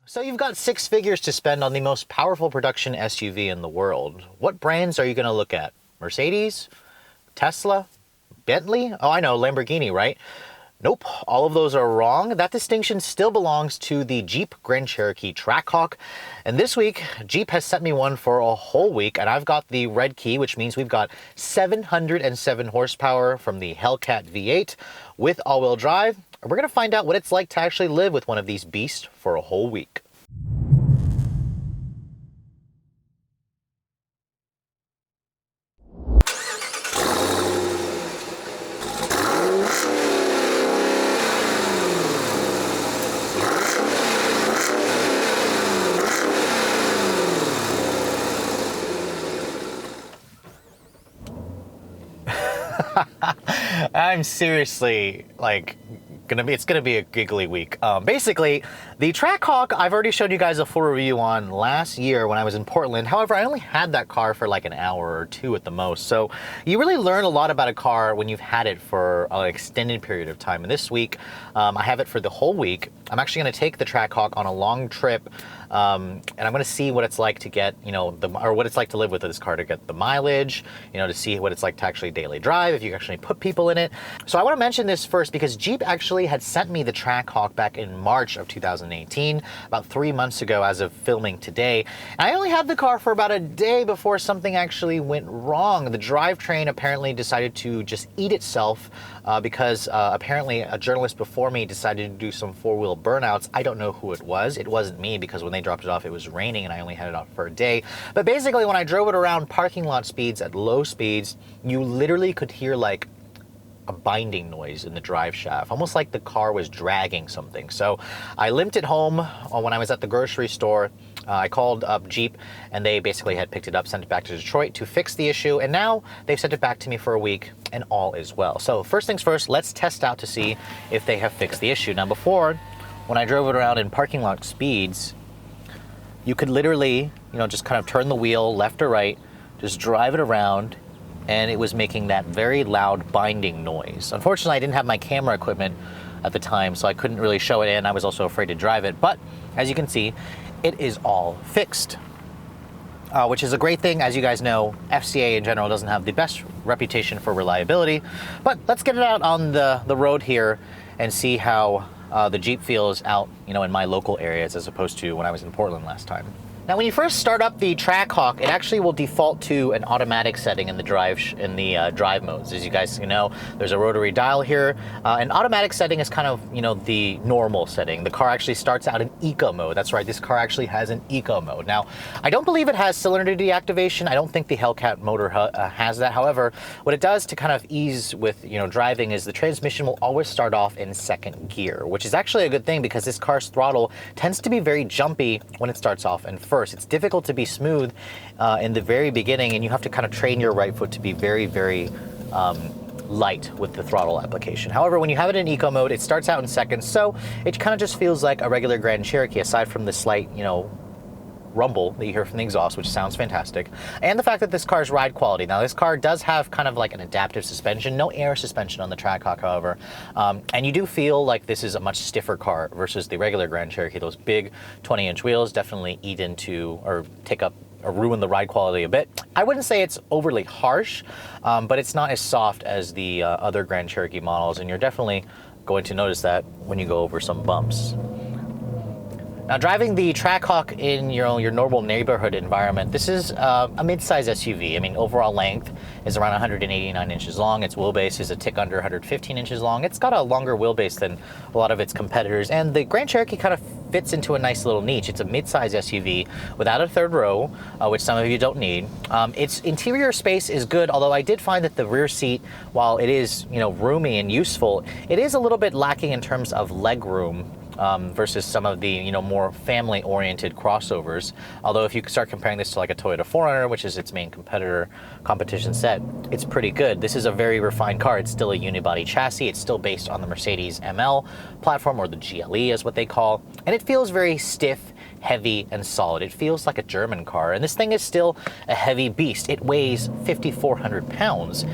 So you've got six figures to spend on the most powerful production SUV in the world. What brands are you going to look at? Mercedes? Tesla? Bentley? Oh, I know, Lamborghini, right? Nope, all of those are wrong. That distinction still belongs to the Jeep Grand Cherokee TrackHawk. And this week, Jeep has sent me one for a whole week, and I've got the red key, which means we've got 707 horsepower from the Hellcat V8 with all-wheel drive. We're going to find out what it's like to actually live with one of these beasts for a whole week. I'm seriously, like, it's gonna be a giggly week. Basically, the TrackHawk, I've already showed you guys a full review on last year when I was in Portland. However, I only had that car for like an hour or two at the most. So you really learn a lot about a car when you've had it for an extended period of time. And this week, I have it for the whole week. I'm actually gonna take the TrackHawk on a long trip, and I'm gonna see what it's like to get, or what it's like to live with this car, to get the mileage, to see what it's like to actually daily drive, if you can actually put people in it. So I wanna mention this first because Jeep actually had sent me the TrackHawk back in March of 2018, about 3 months ago as of filming today. And I only had the car for about a day before something actually went wrong. The drivetrain apparently decided to just eat itself because apparently a journalist before me decided to do some four-wheel burnouts. I don't know who it was. It wasn't me because when they dropped it off, it was raining and I only had it off for a day. But basically, when I drove it around parking lot speeds at low speeds, you literally could hear like a binding noise in the drive shaft, almost like the car was dragging something. So I limped it home when I was at the grocery store. I called up Jeep and they basically had picked it up, sent it back to Detroit to fix the issue, and now they've sent it back to me for a week and all is well. So first things first, let's test out to see if they have fixed the issue. Now before, when I drove it around in parking lot speeds, you could literally, just kind of turn the wheel left or right, just drive it around, and it was making that very loud binding noise. Unfortunately, I didn't have my camera equipment at the time, so I couldn't really show it, and I was also afraid to drive it. But as you can see, it is all fixed, which is a great thing. As you guys know, FCA in general doesn't have the best reputation for reliability. But let's get it out on the road here and see how the Jeep feels out, in my local areas as opposed to when I was in Portland last time. Now, when you first start up the TrackHawk, it actually will default to an automatic setting in the drive modes. As you guys know, there's a rotary dial here. An automatic setting is kind of, the normal setting. The car actually starts out in eco mode. That's right, this car actually has an eco mode. Now, I don't believe it has cylinder deactivation. I don't think the Hellcat motor has that. However, what it does to kind of ease with, driving is the transmission will always start off in second gear, which is actually a good thing because this car's throttle tends to be very jumpy when it starts off in first. It's difficult to be smooth in the very beginning, and you have to kind of train your right foot to be very, very light with the throttle application. However, when you have it in eco mode, it starts out in second, so it kind of just feels like a regular Grand Cherokee, aside from the slight, rumble that you hear from the exhaust, which sounds fantastic, and the fact that this car's ride quality. Now, this car does have kind of like an adaptive suspension, no air suspension on the TrackHawk, however, and you do feel like this is a much stiffer car versus the regular Grand Cherokee. Those big 20-inch wheels definitely eat into or take up or ruin the ride quality a bit. I wouldn't say it's overly harsh, but it's not as soft as the other Grand Cherokee models, and you're definitely going to notice that when you go over some bumps. Now, driving the TrackHawk in your normal neighborhood environment, this is a mid-size SUV. I mean, overall length is around 189 inches long. Its wheelbase is a tick under 115 inches long. It's got a longer wheelbase than a lot of its competitors, and the Grand Cherokee kind of fits into a nice little niche. It's a mid-size SUV without a third row, which some of you don't need. Its interior space is good, although I did find that the rear seat, while it is roomy and useful, it is a little bit lacking in terms of leg room. Versus some of the more family-oriented crossovers. Although if you start comparing this to like a Toyota 4Runner, which is its main competition set, it's pretty good. This is a very refined car. It's still a unibody chassis. It's still based on the Mercedes ML platform, or the GLE is what they call, and it feels very stiff, heavy, and solid. It feels like a German car, and this thing is still a heavy beast. It weighs 5,400 pounds.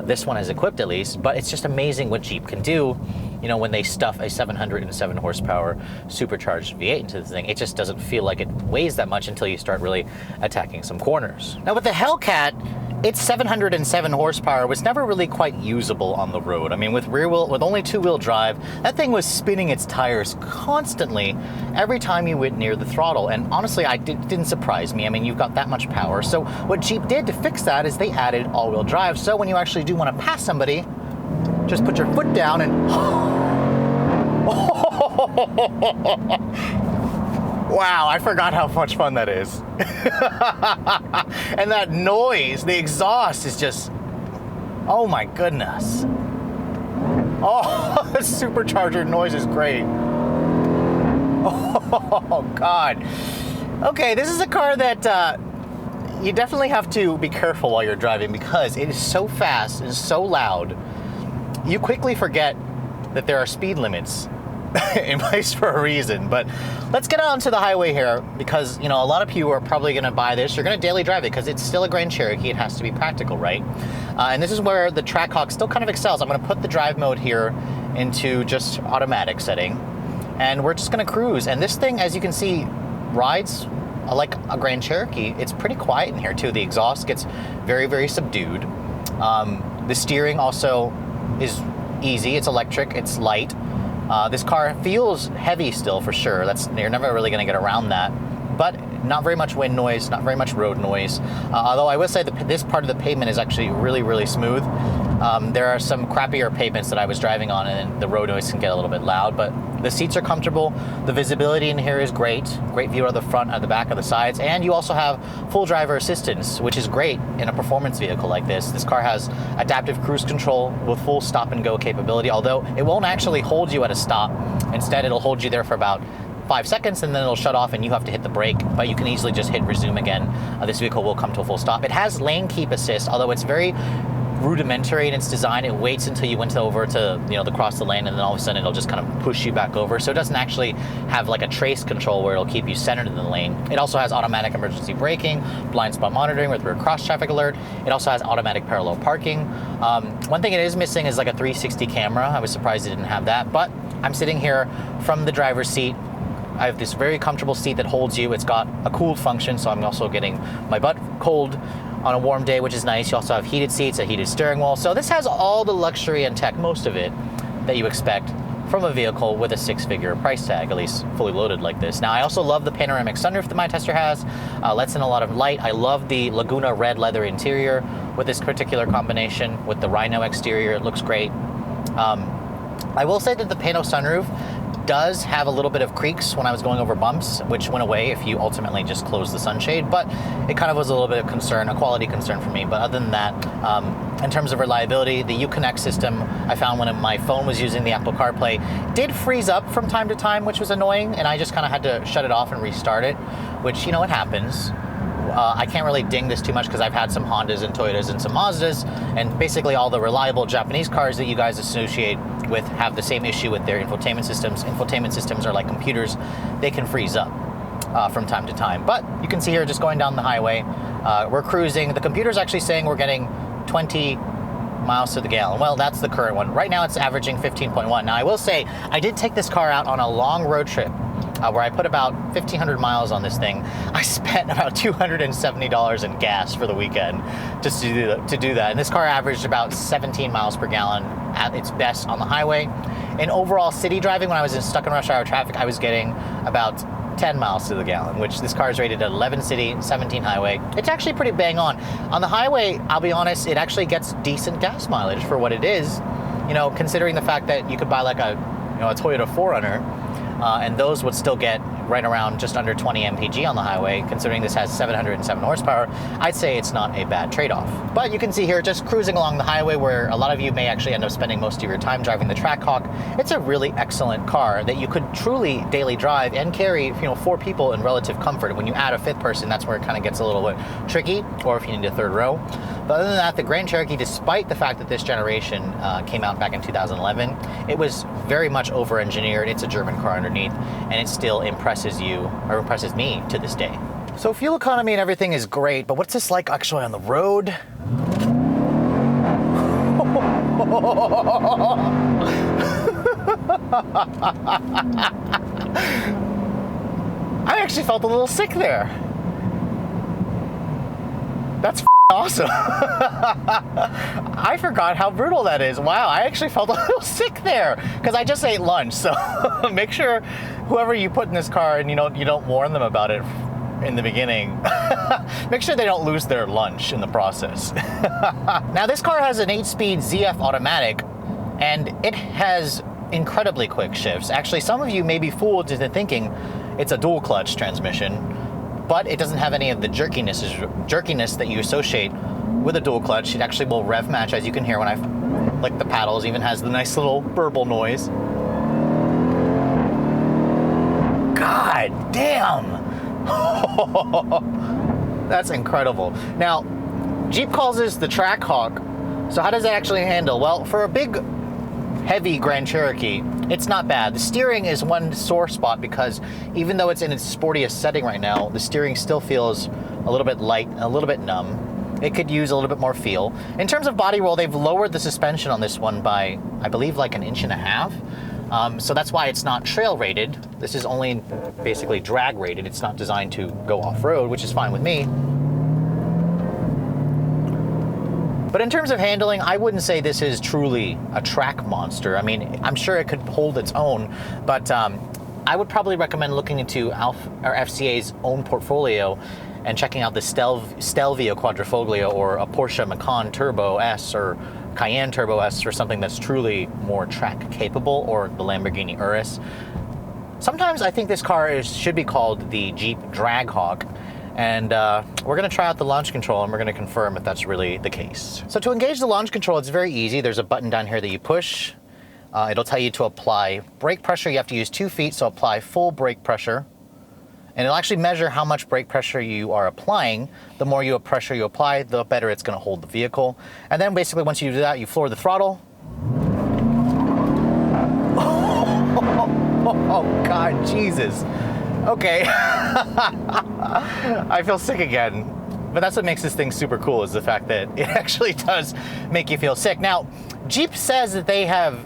This one is equipped, at least, but it's just amazing what Jeep can do you know, when they stuff a 707 horsepower supercharged V8 into the thing, it just doesn't feel like it weighs that much until you start really attacking some corners. Now with the Hellcat, its 707 horsepower was never really quite usable on the road. I mean, with only two-wheel drive, that thing was spinning its tires constantly every time you went near the throttle. And honestly, didn't surprise me. I mean, you've got that much power. So what Jeep did to fix that is they added all-wheel drive. So when you actually do want to pass somebody, just put your foot down and... Wow, I forgot how much fun that is. And that noise, the exhaust is just, oh my goodness. Oh, the supercharger noise is great. Oh God. Okay, this is a car that you definitely have to be careful while you're driving because it is so fast and so loud. You quickly forget that there are speed limits in place for a reason. But let's get onto the highway here because, you know, a lot of you are probably going to buy this. You're going to daily drive it because it's still a Grand Cherokee. It has to be practical, right? And this is where the TrackHawk still kind of excels. I'm going to put the drive mode here into just automatic setting, and we're just going to cruise. And this thing, as you can see, rides like a Grand Cherokee. It's pretty quiet in here too. The exhaust gets very, very subdued. The steering also is easy. It's electric. It's light. This car feels heavy still for sure. You're never really going to get around that. But not very much wind noise, not very much road noise. Although I will say that this part of the pavement is actually really, really smooth. There are some crappier pavements that I was driving on and the road noise can get a little bit loud, but the seats are comfortable. The visibility in here is great. Great view of the front, of the back, of the sides. And you also have full driver assistance, which is great in a performance vehicle like this. This car has adaptive cruise control with full stop and go capability, although it won't actually hold you at a stop. Instead, it'll hold you there for about 5 seconds and then it'll shut off and you have to hit the brake, but you can easily just hit resume again. This vehicle will come to a full stop. It has lane keep assist, although it's very rudimentary in its design. It waits until you went over to, you know, to cross the lane, and then all of a sudden it'll just kind of push you back over. So it doesn't actually have like a trace control where it'll keep you centered in the lane. It also has automatic emergency braking, blind spot monitoring with rear cross traffic alert. It also has automatic parallel parking. One thing it is missing is like a 360 camera. I was surprised it didn't have that, but I'm sitting here from the driver's seat. I have this very comfortable seat that holds you. It's got a cooled function, so I'm also getting my butt cold on a warm day, which is nice. You also have heated seats, a heated steering wheel. So this has all the luxury and tech, most of it, that you expect from a vehicle with a 6-figure price tag, at least fully loaded like this. Now, I also love the panoramic sunroof that my tester has. Lets in a lot of light. I love the Laguna red leather interior with this particular combination with the Rhino exterior. It looks great. I will say that the pano sunroof does have a little bit of creaks when I was going over bumps, which went away if you ultimately just close the sunshade, but it kind of was a little bit of concern, a quality concern for me. But other than that, in terms of reliability, the Uconnect system, I found when my phone was using the Apple CarPlay, did freeze up from time to time, which was annoying, and I just kind of had to shut it off and restart it, which, you know, it happens. I can't really ding this too much because I've had some Hondas and Toyotas and some Mazdas, and basically all the reliable Japanese cars that you guys associate with have the same issue with their infotainment systems. Infotainment systems are like computers. They can freeze up from time to time. But you can see here just going down the highway, we're cruising. The computer's actually saying we're getting 20 miles to the gallon. Well, that's the current one. Right now it's averaging 15.1. Now I will say, I did take this car out on a long road trip where I put about 1,500 miles on this thing. I spent about $270 in gas for the weekend just to do that. And this car averaged about 17 miles per gallon at its best on the highway. In overall city driving, when I was stuck in rush hour traffic, I was getting about 10 miles to the gallon, which this car is rated at 11 city, 17 highway. It's actually pretty bang on. On the highway, I'll be honest, it actually gets decent gas mileage for what it is. You know, considering the fact that you could buy like a Toyota 4Runner, and those would still get right around just under 20 mpg on the highway. Considering this has 707 horsepower, I'd say it's not a bad trade-off. But you can see here, just cruising along the highway where a lot of you may actually end up spending most of your time driving the TrackHawk. It's a really excellent car that you could truly daily drive and carry, 4 people in relative comfort. When you add a 5th person, that's where it kind of gets a little bit tricky, or if you need a 3rd row. But other than that, the Grand Cherokee, despite the fact that this generation came out back in 2011, it was very much over-engineered. It's a German car underneath, and it still impresses me to this day. So fuel economy and everything is great, but what's this like actually on the road? I actually felt a little sick there. That's awesome. I forgot how brutal that is. Wow, I actually felt a little sick there because I just ate lunch. So make sure whoever you put in this car and you don't warn them about it in the beginning, make sure they don't lose their lunch in the process. Now this car has an 8-speed ZF automatic and it has incredibly quick shifts. Actually, some of you may be fooled into thinking it's a dual clutch transmission, but it doesn't have any of the jerkiness that you associate with a dual clutch. It actually will rev match, as you can hear when I lick the paddles, even has the nice little burble noise. God damn! That's incredible. Now, Jeep calls this the TrackHawk. So how does that actually handle? Well, for a big, heavy Grand Cherokee, it's not bad. The steering is one sore spot because even though it's in its sportiest setting right now, the steering still feels a little bit light, a little bit numb. It could use a little bit more feel. In terms of body roll, they've lowered the suspension on this one by, I believe, like 1.5 inches. So that's why it's not trail rated. This is only basically drag rated. It's not designed to go off-road, which is fine with me. But in terms of handling, I wouldn't say this is truly a track monster. I mean, I'm sure it could hold its own, but I would probably recommend looking into FCA's own portfolio and checking out the Stelvio Quadrifoglio or a Porsche Macan Turbo S or Cayenne Turbo S or something that's truly more track capable, or the Lamborghini Urus. Sometimes I think this car should be called the Jeep DragHawk. And we're going to try out the launch control and we're going to confirm if that's really the case. So to engage the launch control, it's very easy. There's a button down here that you push. It'll tell you to apply brake pressure. You have to use 2 feet, so apply full brake pressure. And it'll actually measure how much brake pressure you are applying. The more pressure you apply, the better it's going to hold the vehicle. And then basically once you do that, you floor the throttle. Oh God, Jesus. Okay. I feel sick again. But that's what makes this thing super cool, is the fact that it actually does make you feel sick. Now, Jeep says that they have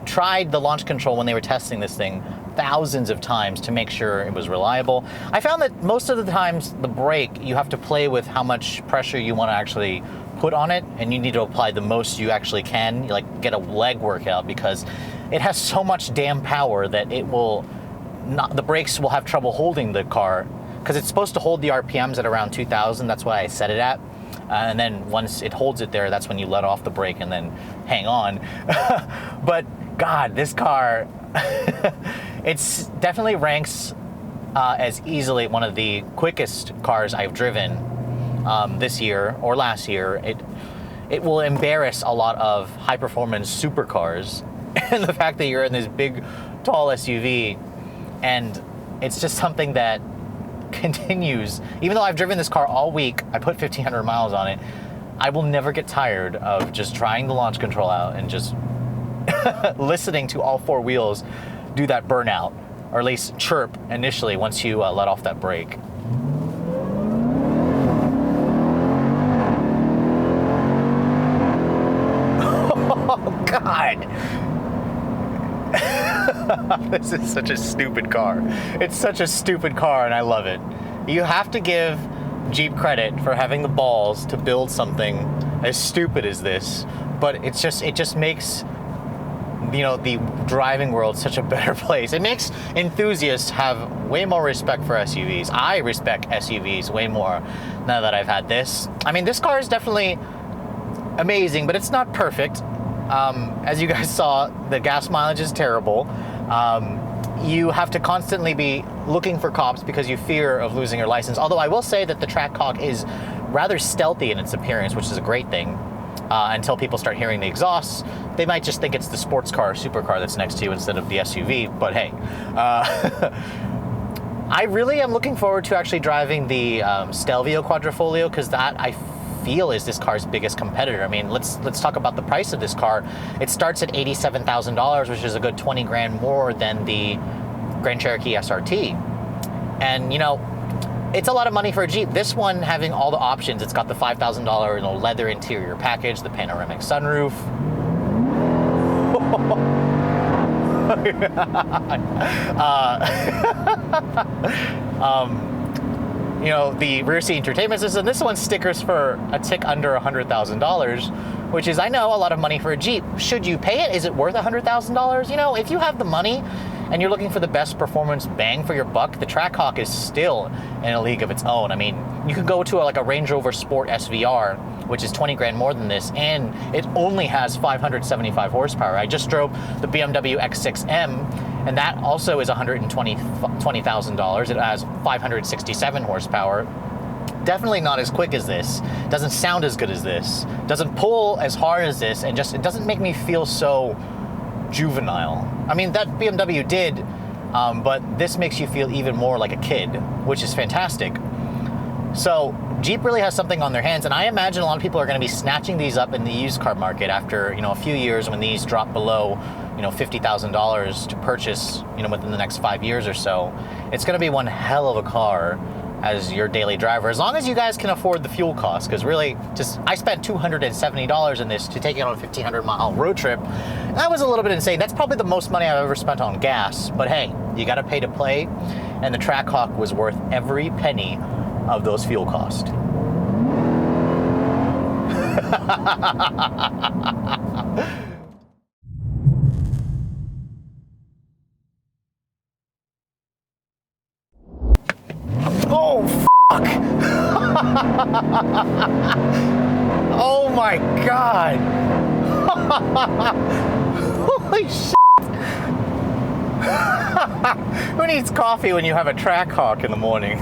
tried the launch control when they were testing this thing thousands of times to make sure it was reliable. I found that most of the times the brake, you have to play with how much pressure you want to actually put on it, and you need to apply the most you actually can, like get a leg workout, because it has so much damn power that it will not, the brakes will have trouble holding the car, because it's supposed to hold the RPMs at around 2,000. That's what I set it at. And then once it holds it there, that's when you let off the brake and then hang on. But God, this car, it's definitely ranks as easily one of the quickest cars I've driven this year or last year. It will embarrass a lot of high-performance supercars, and the fact that you're in this big, tall SUV, and it's just something that continues. Even though I've driven this car all week, I put 1,500 miles on it, I will never get tired of just trying the launch control out and just listening to all 4 wheels do that burnout, or at least chirp initially once you let off that brake. Oh God. This is such a stupid car. It's such a stupid car, and I love it. You have to give Jeep credit for having the balls to build something as stupid as this, but it just makes, you know, the driving world such a better place. It makes enthusiasts have way more respect for SUVs. I respect SUVs way more now that I've had this. I mean, this car is definitely amazing, but it's not perfect. As you guys saw, the gas mileage is terrible. You have to constantly be looking for cops because you fear of losing your license. Although I will say that the TrackHawk is rather stealthy in its appearance, which is a great thing. Until people start hearing the exhausts, they might just think it's the sports car or supercar that's next to you instead of the SUV, but hey. I really am looking forward to actually driving the Stelvio Quadrifoglio, because that I feel is this car's biggest competitor. I mean, let's talk about the price of this car. It starts at $87,000, which is a good 20 grand more than the Grand Cherokee SRT. And you know, it's a lot of money for a Jeep. This one, having all the options, it's got the $5,000 leather interior package, the panoramic sunroof. You know, the rear seat entertainment system, this one's stickers for a tick under $100,000, which is, I know, a lot of money for a Jeep. Should you pay it? Is it worth $100,000? You know, if you have the money and you're looking for the best performance bang for your buck, the TrackHawk is still in a league of its own. I mean, you could go to like a Range Rover Sport SVR, which is 20 grand more than this, and it only has 575 horsepower. I just drove the BMW X6M, and that also is $120,000. It has 567 horsepower. Definitely not as quick as this. Doesn't sound as good as this. Doesn't pull as hard as this, and just it doesn't make me feel so juvenile. I mean, that BMW did, but this makes you feel even more like a kid, which is fantastic. So Jeep really has something on their hands, and I imagine a lot of people are going to be snatching these up in the used car market after, you know, a few years when these drop below, you know, $50,000 to purchase, you know, within the next 5 years or so. It's going to be one hell of a car as your daily driver, as long as you guys can afford the fuel cost, because really, just I spent $270 in this to take it on a 1,500-mile road trip. That was a little bit insane. That's probably the most money I've ever spent on gas, but hey, you got to pay to play, and the TrackHawk was worth every penny of those fuel costs. Oh, fuck! Oh my god! Holy shit! Who needs coffee when you have a TrackHawk in the morning?